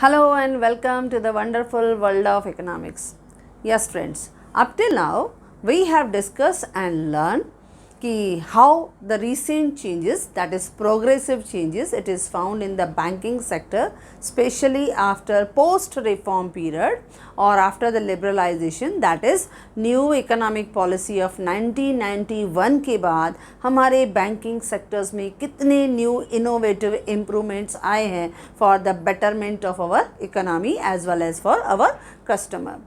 Hello and welcome to the wonderful world of economics. Yes friends, up till now we have discussed and learned कि how the recent changes, that is progressive changes, it is found in the banking sector, especially after post reform period or after the liberalization, that is new economic policy of 1991 के बाद हमारे banking sectors में कितने new innovative improvements आए हैं for the betterment of our economy as well as for our customer.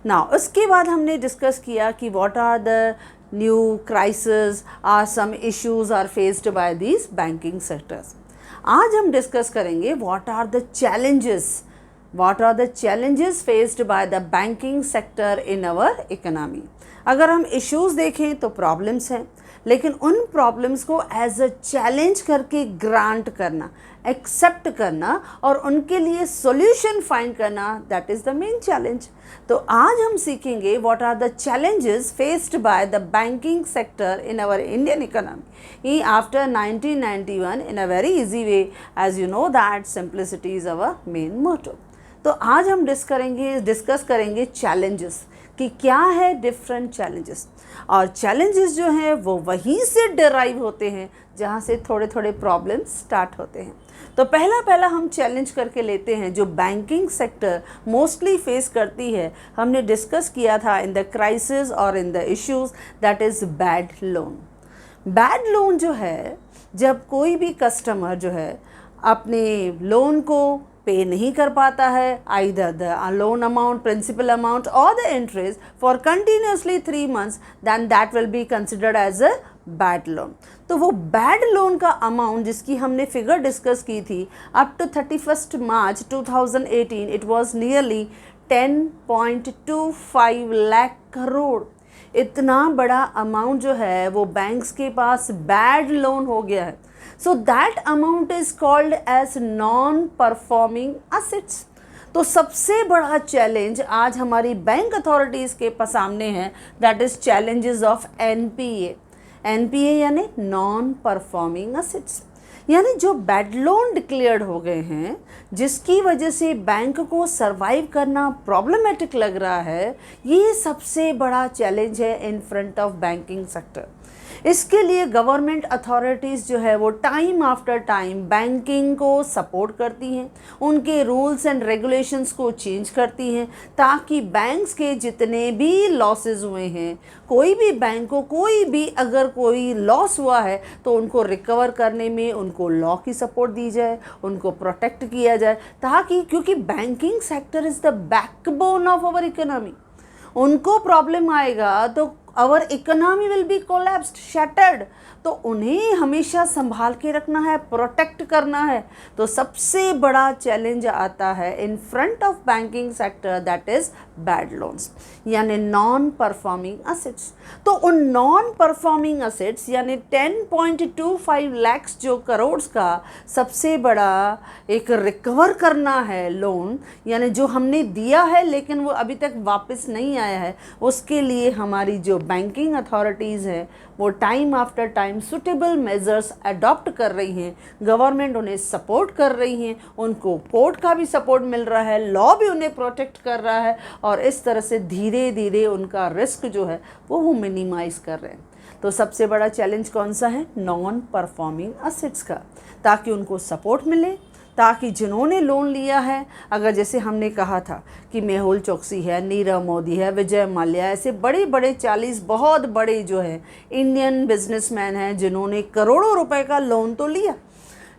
Now उसके बाद हमने discuss किया कि what are the new crises or some issues are faced by these banking sectors. आज हम discuss करेंगे what are the challenges faced by the banking sector in our economy. अगर हम issues देखें तो problems हैं, लेकिन उन प्रॉब्लम्स को एज अ चैलेंज करके ग्रांट करना, एक्सेप्ट करना और उनके लिए सॉल्यूशन फाइंड करना, that is the main challenge. तो आज हम सीखेंगे what are the challenges faced by the banking sector in our Indian economy after 1991 in a very easy way. As you know that simplicity is our main motto. तो आज हम discuss करेंगे challenges कि क्या है डिफरेंट चैलेंजेस. और challenges जो हैं वो वहीं से डिराइव होते हैं जहाँ से थोड़े थोड़े प्रॉब्लम्स स्टार्ट होते हैं. तो पहला हम चैलेंज करके लेते हैं जो बैंकिंग सेक्टर मोस्टली फेस करती है. हमने डिस्कस किया था इन द क्राइसिस और in the issues, that is bad loan. Bad loan जो है, जब कोई भी कस्टमर जो है अपने लोन को पे नहीं कर पाता है, either the loan amount, principal amount or the interest for continuously 3 months, then that will be considered as a bad loan. तो वो बैड लोन का अमाउंट जिसकी हमने फिगर डिस्कस की थी up to 31 March 2018, it was nearly 10.25 lakh crore. इतना बड़ा amount जो है वो बैंक्स के पास बैड लोन हो गया है. So that amount is called as non-performing assets. तो सबसे बड़ा चैलेंज आज हमारी बैंक अथॉरिटीज़ के सामने है, that is challenges of NPA यानी नॉन परफॉर्मिंग असेट्स. यानी जो बैड लोन डिक्लेयर्ड हो गए हैं जिसकी वजह से बैंक को सरवाइव करना प्रॉब्लमेटिक लग रहा है, ये सबसे बड़ा चैलेंज है in front of banking sector. इसके लिए गवर्नमेंट अथॉरिटीज़ जो है वो टाइम आफ्टर टाइम बैंकिंग को सपोर्ट करती हैं, उनके रूल्स एंड रेगुलेशंस को चेंज करती हैं ताकि बैंक्स के जितने भी लॉसेस हुए हैं, कोई भी बैंक को कोई भी अगर कोई लॉस हुआ है तो उनको रिकवर करने में उनको लॉ की सपोर्ट दी जाए, उनको प्रोटेक्ट किया जाए, ताकि क्योंकि banking sector is the backbone of our economy. उनको प्रॉब्लम आएगा तो our economy will be collapsed, shattered. तो उन्हें हमेशा संभाल के रखना है, प्रोटेक्ट करना है. तो सबसे बड़ा चैलेंज आता है in front of banking sector, that is bad loans यानी नॉन परफॉर्मिंग असेट्स. तो उन नॉन परफॉर्मिंग असेट्स यानी 10.25 लाख जो करोड़ का सबसे बड़ा एक रिकवर करना है लोन, यानी जो हमने दिया है लेकिन वो अभी तक वापस नहीं आया है, उसके लिए हमारी जो बैंकिंग अथॉरिटीज़ हैं वो time after time suitable measures adopt कर रही हैं. गवर्नमेंट उन्हें सपोर्ट कर रही हैं, उनको कोर्ट का भी सपोर्ट मिल रहा है, लॉ भी उन्हें प्रोटेक्ट कर रहा है और इस तरह से धीरे धीरे उनका रिस्क जो है वो मिनिमाइज़ कर रहे हैं. तो सबसे बड़ा चैलेंज कौन सा है? नॉन परफॉर्मिंग असेट्स का, ताकि उनको सपोर्ट मिले, ताकि जिन्होंने लोन लिया है, अगर जैसे हमने कहा था कि मेहुल चोकसी है, नीरव मोदी है, विजय माल्या, ऐसे बड़े बड़े 40 बहुत बड़े जो है इंडियन बिजनेसमैन हैं जिन्होंने करोड़ों रुपए का लोन तो लिया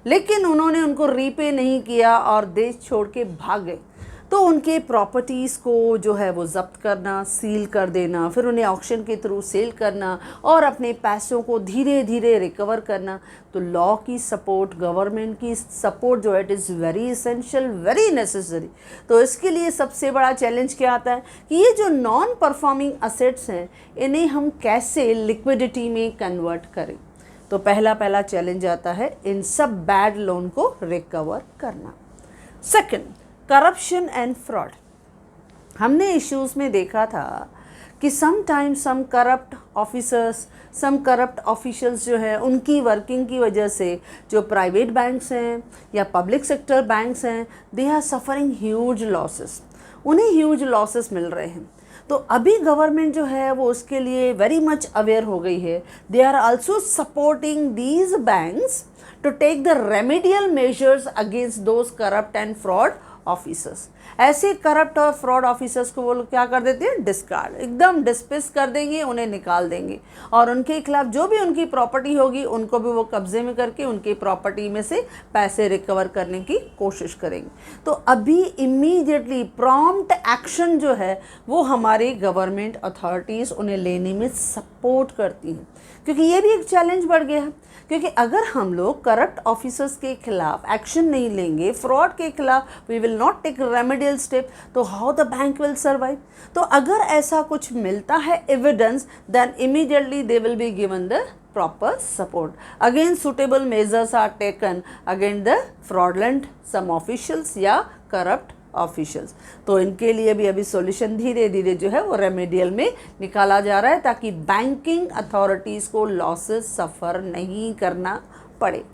लेकिन उन्होंने उनको रीपे नहीं किया और देश छोड़ के भाग गए. तो उनके प्रॉपर्टीज़ को जो है वो ज़ब्त करना, सील कर देना, फिर उन्हें ऑक्शन के थ्रू सेल करना और अपने पैसों को धीरे धीरे रिकवर करना. तो लॉ की सपोर्ट, गवर्नमेंट की सपोर्ट जो है it is very essential, very necessary. तो इसके लिए सबसे बड़ा चैलेंज क्या आता है कि ये जो नॉन परफॉर्मिंग असेट्स हैं इन्हें हम कैसे लिक्विडिटी में कन्वर्ट करें. तो पहला चैलेंज आता है इन सब बैड लोन को रिकवर करना. Second, corruption and fraud. हमने इश्यूज़ में देखा था कि समटाइम्स सम करप्ट ऑफिसर्स, सम करप्ट ऑफिशियल्स जो है उनकी वर्किंग की वजह से जो प्राइवेट बैंक्स हैं या पब्लिक सेक्टर बैंक्स हैं, they are suffering huge losses, उन्हें ह्यूज लॉसेस मिल रहे हैं। तो अभी गवर्नमेंट जो है वो उसके लिए वेरी मच अवेयर हो गई है। They are also supporting these banks to take the remedial measures against those corrupt and fraud officers. ऐसे करप्ट और फ्रॉड ऑफिसर्स को वो लोग क्या कर देते हैं, डिस्कार्ड, एकदम डिस्पिस कर देंगे, उन्हें निकाल देंगे और उनके खिलाफ जो भी उनकी प्रॉपर्टी होगी उनको भी वो कब्जे में करके उनकी प्रॉपर्टी में से पैसे रिकवर करने की कोशिश करेंगे। तो अभी इमीडिएटली प्रॉम्प्ट एक्शन जो है वो हमारी गवर्नमेंट अथॉरिटीज़ उन्हें लेने में सपोर्ट करती हैं, क्योंकि ये भी एक चैलेंज बढ़ गया है। क्योंकि अगर हम लोग करप्ट ऑफिसर्स के खिलाफ एक्शन नहीं लेंगे, फ्रॉड के खिलाफ we will not take remedial step, तो how the bank will survive. तो अगर ऐसा कुछ मिलता है evidence, then immediately they will be given the proper support. Again suitable measures are taken against the fraudulent some officials या corrupt officials. तो इनके लिए भी अभी सॉल्यूशन धीरे धीरे जो है वो रेमेडियल में निकाला जा रहा है, ताकि बैंकिंग अथॉरिटीज़ को लॉसेस सफ़र नहीं करना पड़े।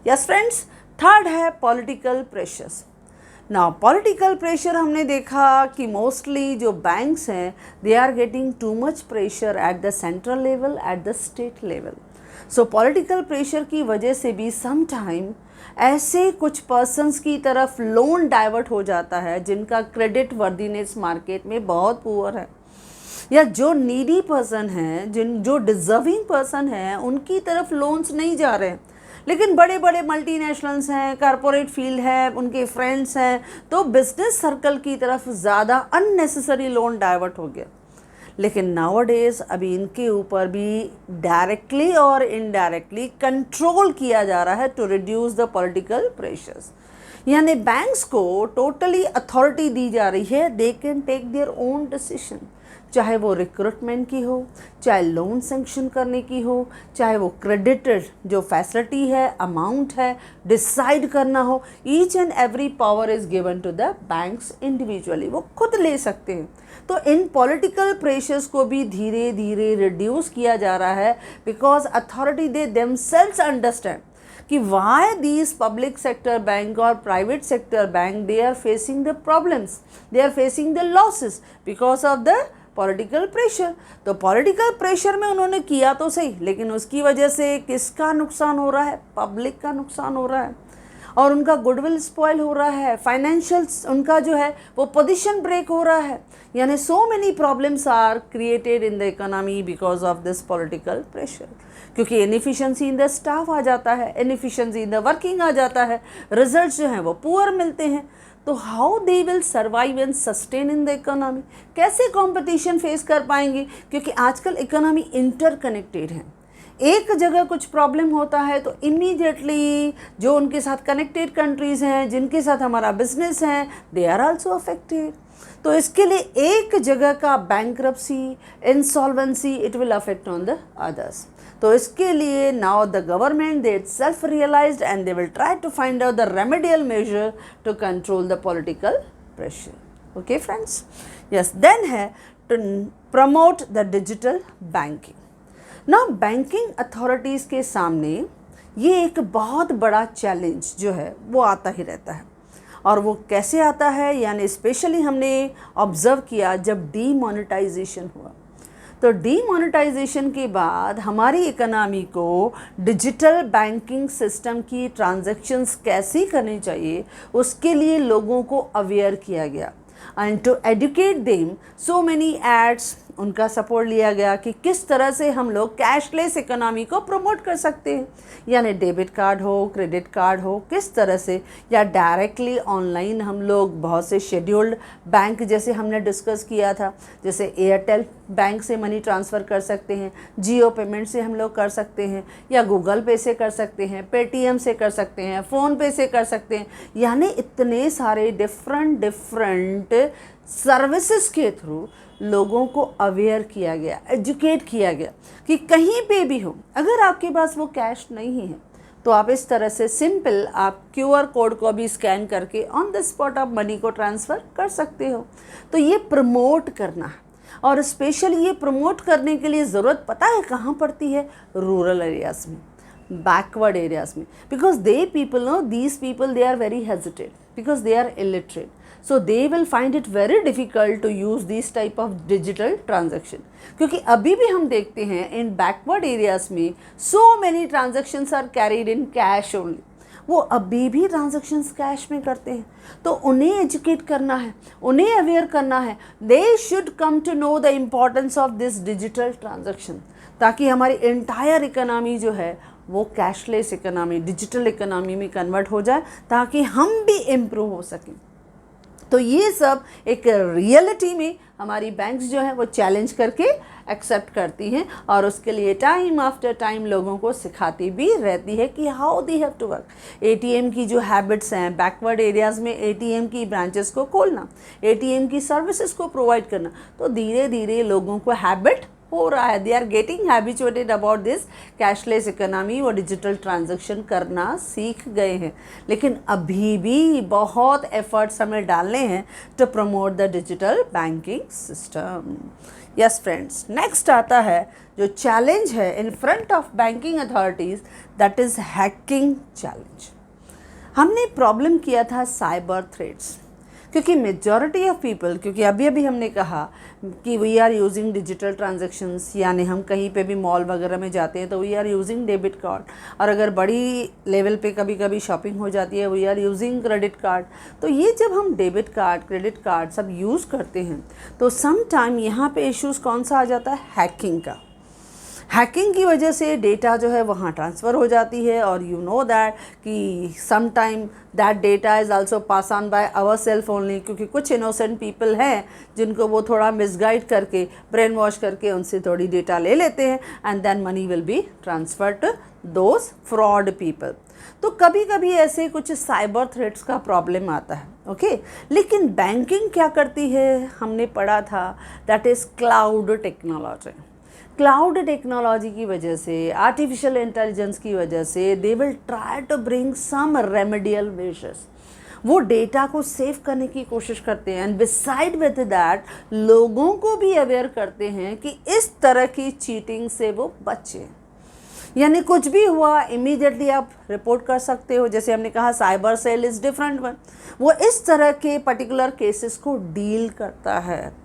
यस फ्रेंड्स, थर्ड है political pressures. Now political pressure हमने देखा कि मोस्टली जो बैंक्स हैं they are getting too much pressure at the central level, at the state level. So political pressure की वजह से भी सम टाइम ऐसे कुछ पर्सन्स की तरफ लोन डाइवर्ट हो जाता है जिनका क्रेडिट वर्दीनेस मार्केट में बहुत पुअर है, या जो नीडी पर्सन हैं, जो डिज़र्विंग पर्सन हैं उनकी तरफ लोन्स नहीं जा रहे हैं, लेकिन बड़े बड़े मल्टीनेशनल्स हैं, कॉरपोरेट फील्ड है, उनके फ्रेंड्स हैं, तो बिजनेस सर्कल की तरफ ज़्यादा अननेसेसरी लोन डाइवर्ट हो गया। लेकिन नाउअडेज अभी इनके ऊपर भी डायरेक्टली और इनडायरेक्टली कंट्रोल किया जा रहा है to reduce the political pressures. यानी बैंक्स को टोटली अथॉरिटी दी जा रही है, they can take their own decision, चाहे वो रिक्रूटमेंट की हो, चाहे लोन सेंक्शन करने की हो, चाहे वो क्रेडिटेड जो फैसिलिटी है, अमाउंट है, डिसाइड करना हो। Each and every power is given to the banks individually, वो खुद ले सकते हैं। तो इन पॉलिटिकल प्रेशर्स को भी धीरे धीरे रिड्यूस किया जा रहा है, because authority they themselves understand कि why these public sector bank और private sector bank they are facing the problems, they are facing the losses because of the political pressure. तो पॉलिटिकल प्रेशर में उन्होंने किया तो सही, लेकिन उसकी वजह से किसका नुकसान हो रहा है, पब्लिक का नुकसान हो रहा है और उनका गुडविल स्पॉइल हो रहा है, फाइनेंशियल्स उनका जो है वो पोजीशन ब्रेक हो रहा है। यानी so many problems are created in the economy because of this political pressure, क्योंकि इनएफिशिएंसी इन द स्टाफ आ जाता है, इनएफिशिएंसी इन द वर्किंग आ जाता है, रिजल्ट्स जो हैं वो पुअर मिलते हैं। तो how they will survive and sustain in the economy, कैसे कंपटीशन फेस कर पाएंगे, क्योंकि आजकल इकोनॉमी इंटरकनेक्टेड है। एक जगह कुछ प्रॉब्लम होता है तो इमीडिएटली जो उनके साथ कनेक्टेड कंट्रीज़ हैं, जिनके साथ हमारा बिजनेस है, दे आर आल्सो अफेक्टेड। तो इसके लिए एक जगह का bankruptcy, insolvency, it will affect on the others. तो इसके लिए now the government they self realized and they will try to find out the remedial measure to control the political pressure. Okay friends, yes, then है to promote the digital banking. ना banking authorities के सामने ये एक बहुत बड़ा challenge जो है वो आता ही रहता है, और वो कैसे आता है, यानी स्पेशली हमने ऑब्ज़र्व किया जब डीमोनेटाइजेशन हुआ। तो डीमोनेटाइजेशन के बाद हमारी इकोनॉमी को डिजिटल बैंकिंग सिस्टम की ट्रांजैक्शंस कैसी करनी चाहिए उसके लिए लोगों को अवेयर किया गया, and to educate them so many ads, उनका सपोर्ट लिया गया कि किस तरह से हम लोग कैशलेस इकोनॉमी को प्रमोट कर सकते हैं, यानी डेबिट कार्ड हो, क्रेडिट कार्ड हो, किस तरह से, या डायरेक्टली ऑनलाइन हम लोग बहुत से शेड्यूल्ड बैंक जैसे हमने डिस्कस किया था, जैसे एयरटेल बैंक से मनी ट्रांसफ़र कर सकते हैं, जियो पेमेंट से हम लोग कर सकते हैं, या गूगल पे से कर सकते हैं, पेटीएम से कर सकते हैं, फ़ोन पे से कर सकते हैं। यानी इतने सारे डिफरेंट सर्विसेज के थ्रू लोगों को अवेयर किया गया, एजुकेट किया गया कि कहीं पे भी हो, अगर आपके पास वो कैश नहीं है तो आप इस तरह से सिंपल आप QR कोड को भी स्कैन करके ऑन द स्पॉट आप मनी को ट्रांसफ़र कर सकते हो। तो ये प्रमोट करना है। और स्पेशली ये प्रमोट करने के लिए ज़रूरत पता है कहाँ पड़ती है? रूरल एरियाज़ में, बैकवर्ड एरियाज़ में, because they people no these people they are very hesitated because they are illiterate, so they will find it very difficult to use these type of digital transaction. क्योंकि अभी भी हम देखते हैं in backward areas में so many transactions are carried in cash only. वो अभी भी ट्रांजेक्शन्स कैश में करते हैं, तो उन्हें एजुकेट करना है, उन्हें अवेयर करना है. They should come to know the importance of this digital transaction, ताकि हमारी एंटायर इकोनॉमी जो है वो कैशलेस इकोनॉमी, डिजिटल इकोनॉमी में कन्वर्ट हो जाए, ताकि हम भी इम्प्रूव हो सकें. तो ये सब एक रियलिटी में हमारी बैंक्स जो है वो चैलेंज करके एक्सेप्ट करती हैं, और उसके लिए टाइम आफ्टर टाइम लोगों को सिखाती भी रहती है कि how they have to work. ATM की जो हैबिट्स हैं, बैकवर्ड एरियाज़ में एटीएम की ब्रांचेस को खोलना, एटीएम की सर्विसेज को प्रोवाइड करना, तो धीरे धीरे लोगों को हैबिट हो रहा है. They are getting habituated about this cashless economy और डिजिटल ट्रांजैक्शन करना सीख गए हैं. लेकिन अभी भी बहुत एफर्ट्स हमें डालने हैं to promote the digital banking system. Yes friends, next आता है जो चैलेंज है in front of banking authorities, that is hacking challenge. हमने प्रॉब्लम किया था साइबर थ्रेट्स, क्योंकि मेजॉरिटी ऑफ पीपल, क्योंकि अभी अभी हमने कहा कि we are using digital transactions, यानी हम कहीं पे भी मॉल वगैरह में जाते हैं तो we are using debit card, और अगर बड़ी लेवल पे कभी कभी शॉपिंग हो जाती है we are using credit card. तो ये जब हम डेबिट कार्ड, क्रेडिट कार्ड सब यूज़ करते हैं तो सम टाइम यहाँ पे इश्यूज़ कौन सा आ जाता है? हैकिंग का. हैकिंग की वजह से डेटा जो है वहाँ ट्रांसफ़र हो जाती है, और यू नो दैट कि some time that data is also pass on by our self only, क्योंकि कुछ इनोसेंट पीपल हैं जिनको वो थोड़ा मिसगाइड करके, ब्रेन वॉश करके उनसे थोड़ी डेटा ले लेते हैं, and then money will be transferred to those fraud people. तो कभी कभी ऐसे कुछ साइबर थ्रेट्स का प्रॉब्लम आता है. ओके, लेकिन बैंकिंग क्या करती है? हमने पढ़ा था that is cloud technology. Cloud technology की वजह से, आर्टिफिशियल इंटेलिजेंस की वजह से they will try to bring some remedial measures. वो डेटा को सेव करने की कोशिश करते हैं, एंड बिसाइड विद दैट लोगों को भी अवेयर करते हैं कि इस तरह की चीटिंग से वो बचें. यानी कुछ भी हुआ इमीडिएटली आप रिपोर्ट कर सकते हो. जैसे हमने कहा cyber cell is different one, वो इस तरह के पर्टिकुलर केसेस को डील करता है.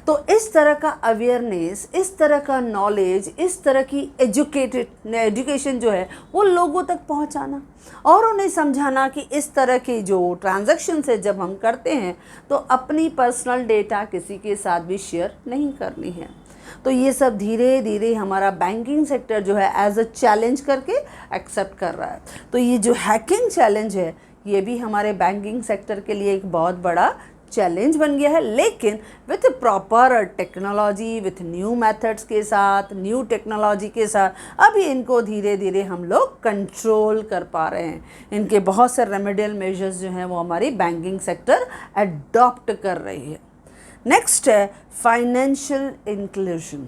तो इस तरह का अवेयरनेस, इस तरह का नॉलेज, इस तरह की एजुकेशन जो है वो लोगों तक पहुंचाना, और उन्हें समझाना कि इस तरह की जो ट्रांजैक्शन है जब हम करते हैं तो अपनी पर्सनल डेटा किसी के साथ भी शेयर नहीं करनी है. तो ये सब धीरे धीरे हमारा बैंकिंग सेक्टर जो है एज अ चैलेंज करके एक्सेप्ट कर रहा है. तो ये जो हैकिंग चैलेंज है ये भी हमारे बैंकिंग सेक्टर के लिए एक बहुत बड़ा चैलेंज बन गया है. लेकिन with proper technology, with new methods के साथ, न्यू टेक्नोलॉजी के साथ अभी इनको धीरे धीरे हम लोग कंट्रोल कर पा रहे हैं. इनके बहुत से रेमेडियल मेजर्स जो हैं वो हमारी बैंकिंग सेक्टर अडॉप्ट कर रही है. नेक्स्ट है फाइनेंशियल इंक्लूजन.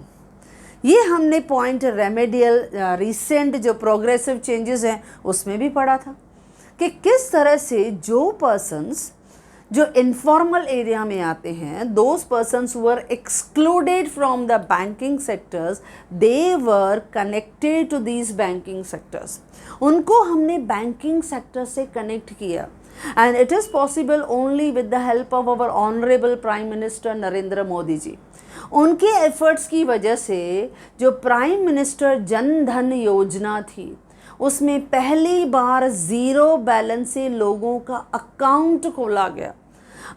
ये हमने पॉइंट रेमेडियल रिसेंट जो प्रोग्रेसिव चेंजेस हैं उसमें भी पढ़ा था कि किस तरह से जो पर्सन्स जो इनफॉर्मल एरिया में आते हैं, those persons were excluded from the banking sectors, they were connected to these banking sectors. उनको हमने बैंकिंग सेक्टर से कनेक्ट किया, and it is possible only with the help of our honourable prime minister Narendra Modi ji. उनके efforts की वजह से जो prime minister Jan Dhan योजना थी उसमें पहली बार ज़ीरो बैलेंस से लोगों का अकाउंट खोला गया.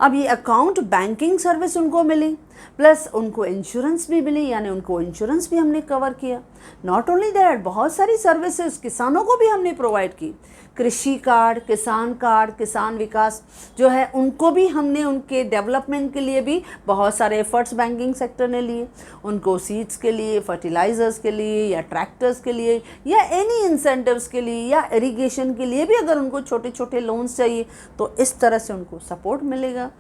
अब ये अकाउंट बैंकिंग सर्विस उनको मिली, प्लस उनको इंश्योरेंस भी मिली, यानी उनको इंश्योरेंस भी हमने कवर किया. नॉट ओनली दैट, बहुत सारी सर्विसेज किसानों को भी हमने प्रोवाइड की. कृषि कार्ड, किसान विकास जो है उनको भी हमने, उनके डेवलपमेंट के लिए भी बहुत सारे एफर्ट्स बैंकिंग सेक्टर ने लिए. उनको सीड्स के लिए, फर्टिलाइज़र्स के लिए, या ट्रैक्टर्स के लिए, या एनी इंसेंटिव्स के लिए, या इरिगेशन के लिए भी अगर उनको छोटे छोटे लोन्स चाहिए तो इस तरह से उनको सपोर्ट मिलेगा.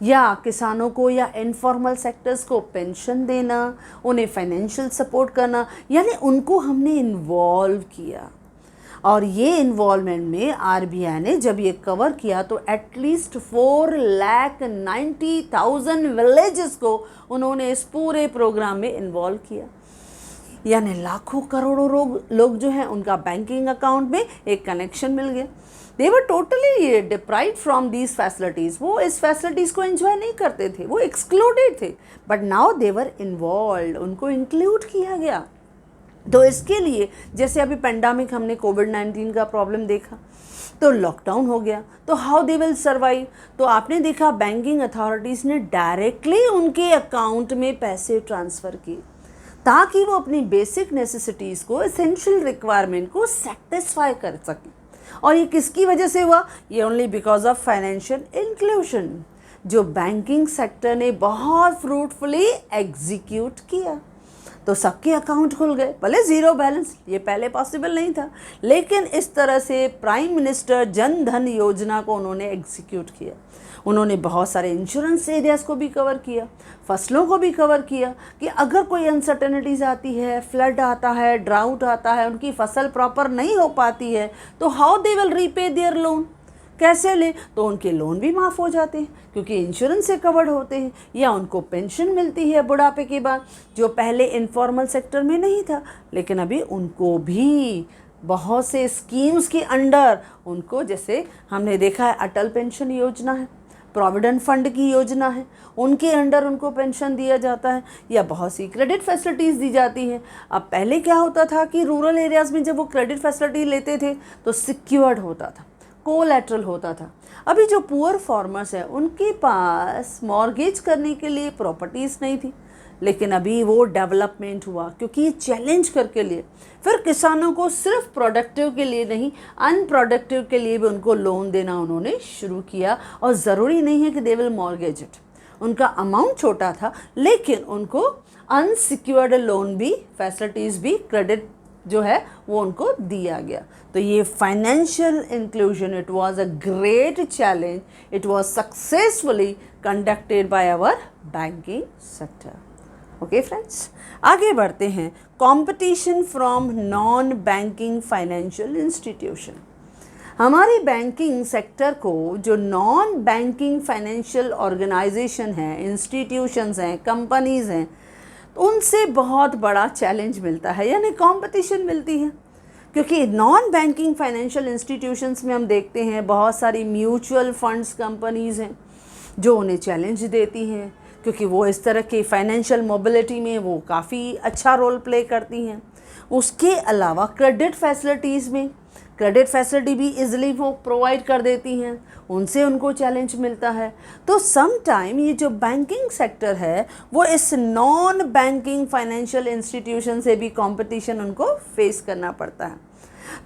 या किसानों को या इनफॉर्मल सेक्टर्स को पेंशन देना, उन्हें फाइनेंशियल सपोर्ट करना, यानी उनको हमने इन्वॉल्व किया. और ये इन्वॉल्वमेंट में आरबीआई ने जब ये कवर किया तो एटलीस्ट 4,90,000 विलेजेस को उन्होंने इस पूरे प्रोग्राम में इन्वॉल्व किया, यानी लाखों करोड़ों लोग जो हैं उनका बैंकिंग अकाउंट में एक कनेक्शन मिल गया। They were totally deprived from these facilities, वो इस फैसिलिटीज़ को एंजॉय नहीं करते थे, वो एक्सक्लूडेड थे, but now they were involve, उनको इंक्लूड किया गया। तो इसके लिए जैसे अभी पेंडेमिक हमने कोविड-19 का प्रॉब्लम देखा, तो लॉकडाउन हो गया, तो हाउ दे विल सर्वाइव। तो आपने देखा बैंकिंग अथॉरिटीज़ ने डायरेक्टली उनके अकाउंट में पैसे ट्रांसफ़र किए ताकि वो अपनी बेसिक नेसेसिटीज़ को, एसेंशियल रिक्वायरमेंट को सेटिस्फाई कर सकें। और ये किसकी वजह से हुआ? ये only because of financial inclusion, जो बैंकिंग सेक्टर ने बहुत फ्रूटफुली एग्जीक्यूट किया। तो सबके अकाउंट खुल गए, भले ज़ीरो बैलेंस, ये पहले पॉसिबल नहीं था, लेकिन इस तरह से प्राइम मिनिस्टर जन धन योजना को उन्होंने एग्जीक्यूट किया। उन्होंने बहुत सारे इंश्योरेंस एरियाज़ को भी कवर किया, फसलों को भी कवर किया कि अगर कोई अनसर्टेनिटीज़ आती है, फ्लड आता है, ड्राउट आता है, उनकी फसल प्रॉपर नहीं हो पाती है, तो how they will repay there loan, कैसे ले, तो उनके लोन भी माफ़ हो जाते हैं क्योंकि इंश्योरेंस से कवर्ड होते हैं, या उनको पेंशन मिलती है बुढ़ापे के बाद, जो पहले इनफॉर्मल सेक्टर में नहीं था, लेकिन अभी उनको भी बहुत से स्कीम्स के अंडर उनको, जैसे हमने देखा है अटल पेंशन योजना है, प्रोविडेंट फंड की योजना है, उनके अंडर उनको पेंशन दिया जाता है, या बहुत सी क्रेडिट फैसिलिटीज़ दी जाती हैं। अब पहले क्या होता था कि रूरल एरियाज़ में जब वो क्रेडिट फैसिलिटी लेते थे तो सिक्योर्ड होता था, कोलैटरल होता था। अभी जो पुअर फार्मर्स हैं उनके पास मॉर्गेज करने के लिए प्रॉपर्टीज़ नहीं थी, लेकिन अभी वो डेवलपमेंट हुआ क्योंकि ये चैलेंज करके लिए फिर किसानों को सिर्फ प्रोडक्टिव के लिए नहीं, अनप्रोडक्टिव के लिए भी उनको लोन देना उन्होंने शुरू किया। और ज़रूरी नहीं है कि दे विल मॉर्गेज इट, उनका अमाउंट छोटा था लेकिन उनको अनसिक्योर्ड लोन भी, फैसिलिटीज़ भी, क्रेडिट जो है वो उनको दिया गया। तो ये financial inclusion, it was a great challenge, it was successfully conducted by our banking sector. Okay friends, आगे बढ़ते हैं। Competition from non banking financial institution. हमारी बैंकिंग सेक्टर को जो नॉन बैंकिंग फाइनेंशियल ऑर्गेनाइजेशन हैं, इंस्टीट्यूशंस हैं, कंपनीज़ हैं, उनसे बहुत बड़ा चैलेंज मिलता है, यानी कंपटीशन मिलती है। क्योंकि नॉन बैंकिंग फाइनेंशियल इंस्टीट्यूशंस में हम देखते हैं बहुत सारी म्यूचुअल फंड्स कंपनीज़ हैं जो उन्हें चैलेंज देती हैं, क्योंकि वो इस तरह की फाइनेंशियल मोबिलिटी में वो काफ़ी अच्छा रोल प्ले करती हैं। उसके अलावा क्रेडिट फैसिलिटीज़ में, क्रेडिट फैसिलिटी भी इजीली वो प्रोवाइड कर देती हैं, उनसे उनको चैलेंज मिलता है। तो सम टाइम ये जो बैंकिंग सेक्टर है वो इस नॉन बैंकिंग फाइनेंशियल इंस्टीट्यूशन से भी कंपटीशन उनको फेस करना पड़ता है।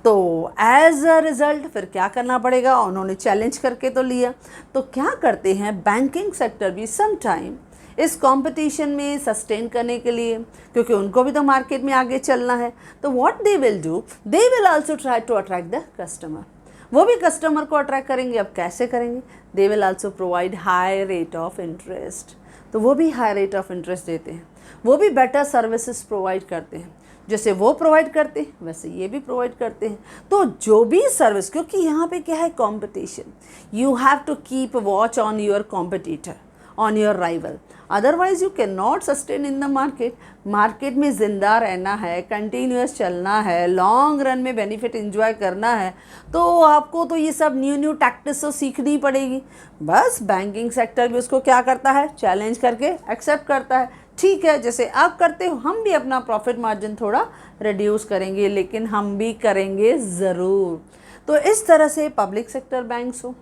तो एज अ रिज़ल्ट फिर क्या करना पड़ेगा, उन्होंने चैलेंज करके तो लिया, तो क्या करते हैं बैंकिंग सेक्टर भी सम टाइम इस कंपटीशन में सस्टेन करने के लिए, क्योंकि उनको भी तो मार्केट में आगे चलना है, तो what they will do, they will also try to attract the customer. वो भी कस्टमर को अट्रैक्ट करेंगे। अब कैसे करेंगे? They will also provide high rate of interest. तो वो भी हाई रेट ऑफ इंटरेस्ट देते हैं, वो भी बेटर सर्विसेज प्रोवाइड करते हैं, जैसे वो प्रोवाइड करते हैं वैसे ये भी प्रोवाइड करते हैं। तो जो भी सर्विस, क्योंकि यहाँ पे क्या है, competition, you have to keep watch on your competitor, on your rival, otherwise you can not sustain in the market. Market में ज़िंदा रहना है, कंटिन्यूस चलना है, लॉन्ग रन में बेनिफिट एंजॉय करना है, तो आपको तो ये सब न्यू टैक्टिक्स तो सीखनी पड़ेगी। बस बैंकिंग सेक्टर भी उसको क्या करता है, चैलेंज करके एक्सेप्ट करता है। ठीक है, जैसे आप करते हो हम भी अपना प्रॉफिट मार्जिन थोड़ा रिड्यूस करेंगे, लेकिन हम भी करेंगे ज़रूर। तो इस तरह से पब्लिक सेक्टर बैंक्स हो,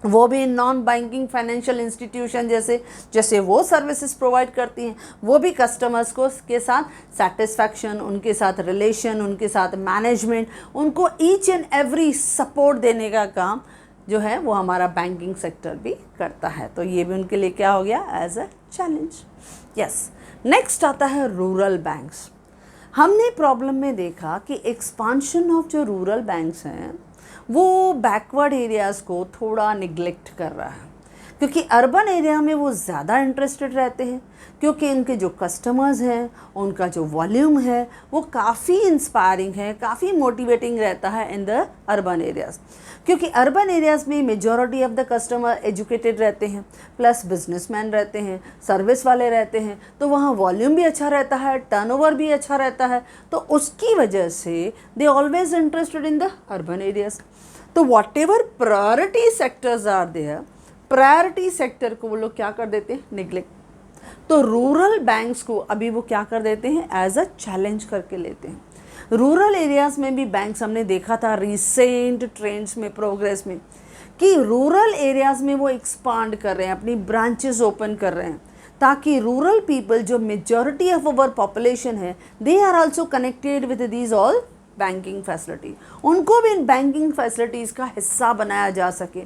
वो भी नॉन बैंकिंग फाइनेंशियल इंस्टीट्यूशन जैसे वो सर्विसेज प्रोवाइड करती हैं, वो भी कस्टमर्स को के साथ सेटिस्फैक्शन, उनके साथ रिलेशन, उनके साथ मैनेजमेंट, उनको ईच एंड एवरी सपोर्ट देने का काम जो है वो हमारा बैंकिंग सेक्टर भी करता है। तो ये भी उनके लिए क्या हो गया, as a challenge. Yes, next आता है रूरल बैंक्स। हमने प्रॉब्लम में देखा कि एक्सपांशन ऑफ जो रूरल बैंक्स हैं वो बैकवर्ड एरियाज़ को थोड़ा निगलेक्ट कर रहा है। क्योंकि अर्बन एरिया में वो ज़्यादा इंटरेस्टेड रहते हैं, क्योंकि उनके जो कस्टमर्स हैं, उनका जो वॉल्यूम है वो काफ़ी इंस्पायरिंग है, काफ़ी मोटिवेटिंग रहता है इन द अर्बन एरियाज़। क्योंकि अर्बन एरियाज़ में majority of the customer educated रहते हैं, प्लस बिजनेसमैन रहते हैं, सर्विस वाले रहते हैं, तो वहाँ वॉल्यूम भी अच्छा रहता है, टर्नओवर भी अच्छा रहता है, तो उसकी वजह से they always interested in the urban areas. तो whatever priority sectors are there, priority sector को वो लोग क्या कर देते हैं, निगलेक्ट। तो रूरल बैंक्स को अभी वो क्या कर देते हैं, एज अ चैलेंज करके लेते हैं। रूरल एरियाज़ में भी बैंक्स हमने देखा था रिसेंट ट्रेंड्स में, प्रोग्रेस में, कि रूरल एरियाज़ में वो एक्सपांड कर रहे हैं, अपनी ब्रांचेस ओपन कर रहे हैं, ताकि रूरल पीपल जो मेजॉरिटी ऑफ अवर पॉपुलेशन है, they are also connected with these all banking facility, उनको भी इन बैंकिंग फैसिलिटीज़ का हिस्सा बनाया जा सके।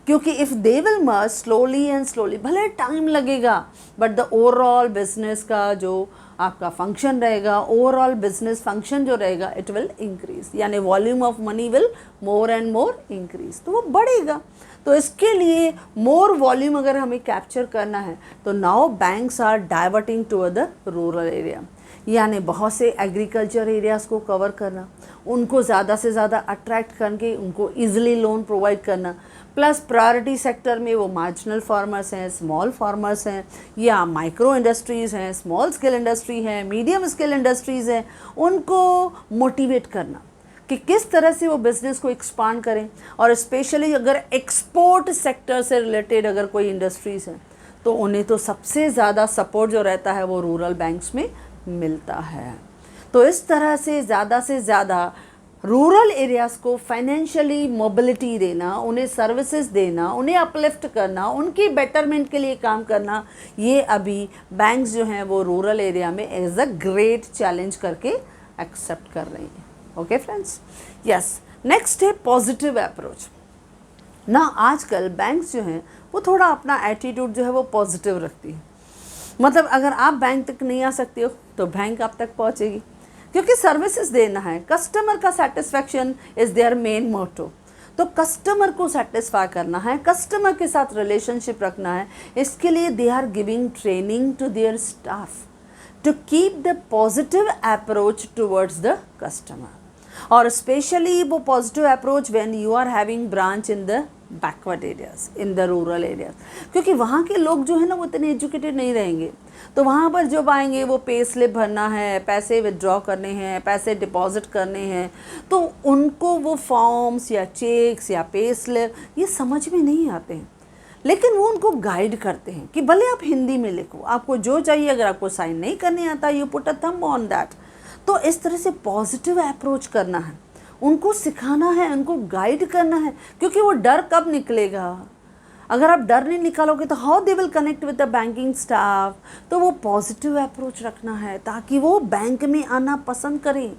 क्योंकि if they will merge slowly and slowly, भले टाइम लगेगा, बट द ओवरऑल बिजनेस का जो आपका फंक्शन रहेगा, ओवरऑल बिजनेस फंक्शन जो रहेगा, इट विल इंक्रीज, यानी volume of money will more and more increase, तो वो बढ़ेगा। तो इसके लिए मोर वॉल्यूम अगर हमें कैप्चर करना है, तो now banks are diverting to the rural area, यानी बहुत से एग्रीकल्चर एरियाज़ को कवर करना, उनको ज़्यादा से ज़्यादा अट्रैक्ट करके उनको ईजिली लोन प्रोवाइड करना, प्लस प्रायोरिटी सेक्टर में वो मार्जिनल फार्मर्स हैं, स्मॉल फार्मर्स हैं, या माइक्रो इंडस्ट्रीज़ हैं, स्मॉल स्केल इंडस्ट्री हैं, मीडियम स्केल इंडस्ट्रीज़ हैं, उनको मोटिवेट करना कि किस तरह से वो बिज़नेस को एक्सपांड करें। और स्पेशली अगर एक्सपोर्ट सेक्टर से रिलेटेड अगर कोई इंडस्ट्रीज़ हैं, तो उन्हें तो सबसे ज़्यादा सपोर्ट जो रहता है वो रूरल बैंक्स में मिलता है। तो इस तरह से ज़्यादा रूरल एरियाज़ को फाइनेंशियली मोबिलिटी देना, उन्हें सर्विसेज देना, उन्हें अपलिफ्ट करना, उनकी बेटरमेंट के लिए काम करना, ये अभी बैंक्स जो हैं वो रूरल एरिया में एज अ ग्रेट चैलेंज करके एक्सेप्ट कर रही हैं। ओके फ्रेंड्स, यस, नेक्स्ट है पॉजिटिव अप्रोच ना। आजकल बैंक्स जो हैं वो थोड़ा अपना एटीट्यूड जो है वो पॉजिटिव रखती है। मतलब अगर आप बैंक तक नहीं आ सकते हो तो बैंक आप तक पहुंचेगी, क्योंकि सर्विसेज देना है, कस्टमर का satisfaction is their main motto. तो कस्टमर को सेटिस्फाई करना है, कस्टमर के साथ रिलेशनशिप रखना है, इसके लिए they are giving training to their staff to keep the positive approach towards the customer. और स्पेशली वो positive approach when you are having branch in the backward areas, in the rural areas, क्योंकि वहाँ के लोग जो है ना वो इतने एजुकेटेड नहीं रहेंगे। तो वहाँ पर जब आएंगे वो पे स्लिप भरना है, पैसे विड्रॉ करने हैं, पैसे डिपॉजिट करने हैं, तो उनको वो फॉर्म्स या चेक्स या पे स्लिप ये समझ में नहीं आते हैं, लेकिन वो उनको गाइड करते हैं कि भले आप हिंदी में लिखो, आपको जो चाहिए, अगर आपको साइन नहीं करने आता you put a thumb on that. तो इस तरह से पॉजिटिव अप्रोच करना है, उनको सिखाना है, उनको गाइड करना है, क्योंकि वो डर कब निकलेगा, अगर आप डर नहीं निकालोगे तो how they will connect with the banking staff. तो वो पॉजिटिव अप्रोच रखना है ताकि वो बैंक में आना पसंद करें,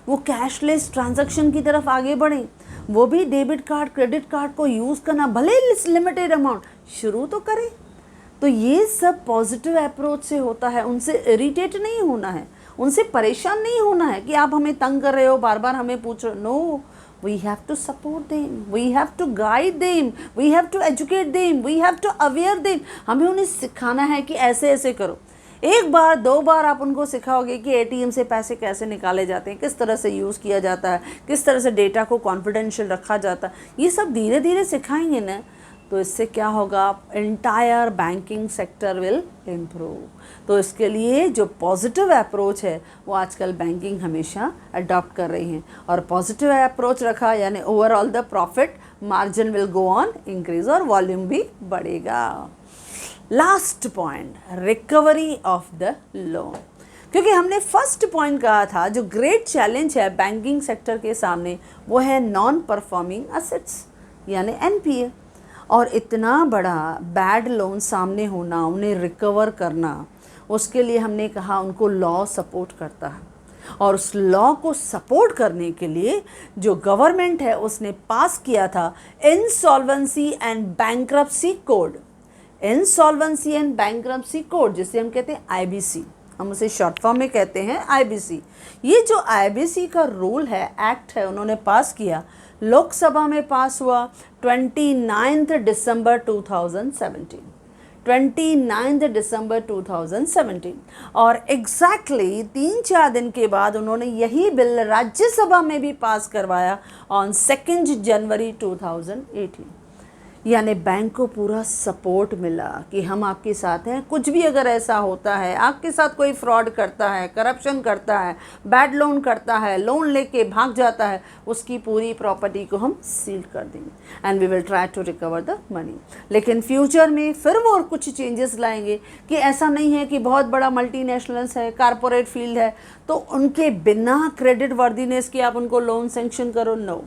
वो कैशलेस ट्रांजैक्शन की तरफ आगे बढ़ें, वो भी डेबिट कार्ड क्रेडिट कार्ड को यूज़ करना, भले लिमिटेड अमाउंट शुरू तो करें। तो ये सब पॉजिटिव अप्रोच से होता है, उनसे इरिटेट नहीं होना है, उनसे परेशान नहीं होना है कि आप हमें तंग कर रहे हो, बार बार हमें पूछ रहे हो। No, we have to support them, we have to guide them, we have to educate them, we have to aware them। हमें उन्हें सिखाना है कि ऐसे ऐसे करो। एक बार दो बार आप उनको सिखाओगे कि एटीएम से पैसे कैसे निकाले जाते हैं, किस तरह से यूज़ किया जाता है, किस तरह से डेटा को कॉन्फिडेंशियल रखा जाता है, ये सब धीरे धीरे सिखाएंगे ना, तो इससे क्या होगा, entire banking sector will improve. तो इसके लिए जो पॉजिटिव अप्रोच है वो आजकल बैंकिंग हमेशा अडॉप्ट कर रही हैं, और पॉजिटिव अप्रोच रखा यानी overall the profit margin will go on increase और वॉल्यूम भी बढ़ेगा। Last point, recovery of the loan. क्योंकि हमने फर्स्ट पॉइंट कहा था जो ग्रेट चैलेंज है बैंकिंग सेक्टर के सामने वो है नॉन परफॉर्मिंग असेट्स यानी एनपीए। और इतना बड़ा बैड लोन सामने होना, उन्हें रिकवर करना, उसके लिए हमने कहा उनको लॉ सपोर्ट करता है। और उस लॉ को सपोर्ट करने के लिए जो गवर्नमेंट है उसने पास किया था insolvency and bankruptcy code. Insolvency and bankruptcy code जिसे हम कहते हैं आईबीसी। हम उसे शॉर्ट फॉर्म में कहते हैं आईबीसी। ये जो आईबीसी का रूल है, एक्ट है, उन्होंने पास किया, लोकसभा में पास हुआ 29 दिसंबर 2017, 29 दिसंबर 2017। और एग्जैक्टली 3-4 दिन के बाद उन्होंने यही बिल राज्यसभा में भी पास करवाया ऑन 2 जनवरी 2018। यानी बैंक को पूरा सपोर्ट मिला कि हम आपके साथ हैं, कुछ भी अगर ऐसा होता है, आपके साथ कोई फ्रॉड करता है, करप्शन करता है, बैड लोन करता है, लोन लेके भाग जाता है, उसकी पूरी प्रॉपर्टी को हम सील कर देंगे and we will try to recover the money. लेकिन फ्यूचर में फिर वो और कुछ चेंजेस लाएंगे कि ऐसा नहीं है कि बहुत बड़ा मल्टीनेशनल्स है, कारपोरेट फील्ड है, तो उनके बिना क्रेडिट वर्दीनेस के आप उनको लोन सेंक्शन करो, नो,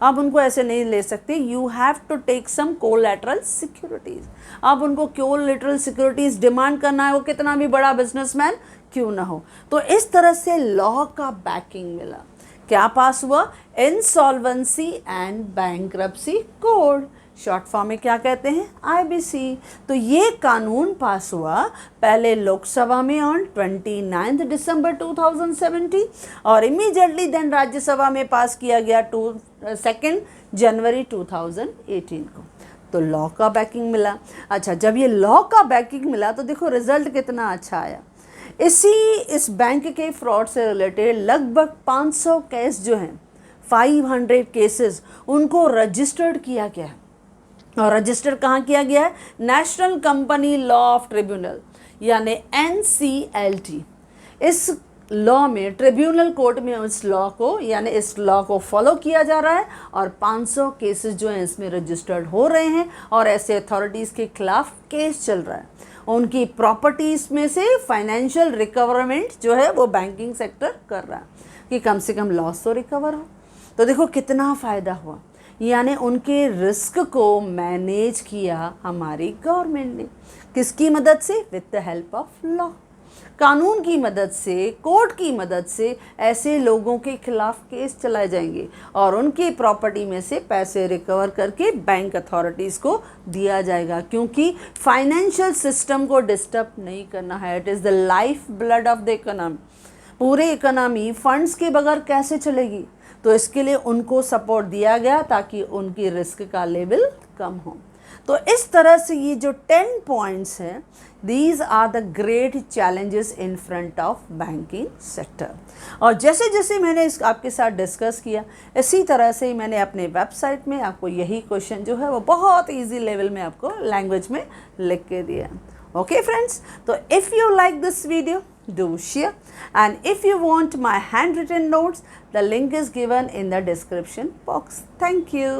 आप उनको ऐसे नहीं ले सकते। You have to take some collateral securities. आप उनको कोलैटरल सिक्योरिटीज़ डिमांड करना है, वो कितना भी बड़ा बिजनेसमैन क्यों ना हो। तो इस तरह से लॉ का बैकिंग मिला। क्या पास हुआ? Insolvency and bankruptcy code, short form में क्या कहते हैं? आईबीसी। तो ये कानून पास हुआ पहले लोकसभा में ऑन 29 दिसंबर 2017 और इमीडिएटली देन राज्यसभा में पास किया गया 2 जनवरी 2018 को। तो लॉ का बैकिंग मिला। अच्छा, जब ये लॉ का बैकिंग मिला तो देखो रिजल्ट कितना अच्छा आया। इस बैंक के फ्रॉड से रिलेटेड लगभग 500 केस जो हैं, 500 केसेस, उनको रजिस्टर्ड किया गया है। और रजिस्टर कहाँ किया गया है? National company law of tribunal यानी NCLT। इस लॉ में, ट्रिब्यूनल कोर्ट में इस लॉ को, यानी इस लॉ को फॉलो किया जा रहा है और 500 केसेस जो हैं इसमें रजिस्टर्ड हो रहे हैं और ऐसे अथॉरिटीज़ के खिलाफ केस चल रहा है। उनकी प्रॉपर्टीज़ में से फाइनेंशियल रिकवरमेंट जो है वो बैंकिंग सेक्टर कर रहा है कि कम से कम लॉस तो रिकवर हो। तो देखो कितना फ़ायदा हुआ, यानी उनके रिस्क को मैनेज किया हमारी गवर्नमेंट ने। किसकी मदद से? With the help of law, कानून की मदद से, कोर्ट की मदद से ऐसे लोगों के खिलाफ केस चलाए जाएंगे और उनकी प्रॉपर्टी में से पैसे रिकवर करके बैंक अथॉरिटीज़ को दिया जाएगा, क्योंकि फाइनेंशियल सिस्टम को डिस्टर्ब नहीं करना है। It is the life blood of the economy. पूरे इकोनॉमी फंड्स के बगैर कैसे चलेगी? तो इसके लिए उनको सपोर्ट दिया गया ताकि उनकी रिस्क का लेवल कम हो। तो इस तरह से ये जो 10 पॉइंट्स हैं, these are the great challenges in front of banking sector. और जैसे जैसे मैंने आपके साथ डिस्कस किया, इसी तरह से ही मैंने अपने वेबसाइट में आपको यही क्वेश्चन जो है वो बहुत ईजी लेवल में आपको लैंग्वेज में लिख के दिया। Okay friends, so if you like this video, do share, and if you want my handwritten notes, the link is given in the description box. Thank you.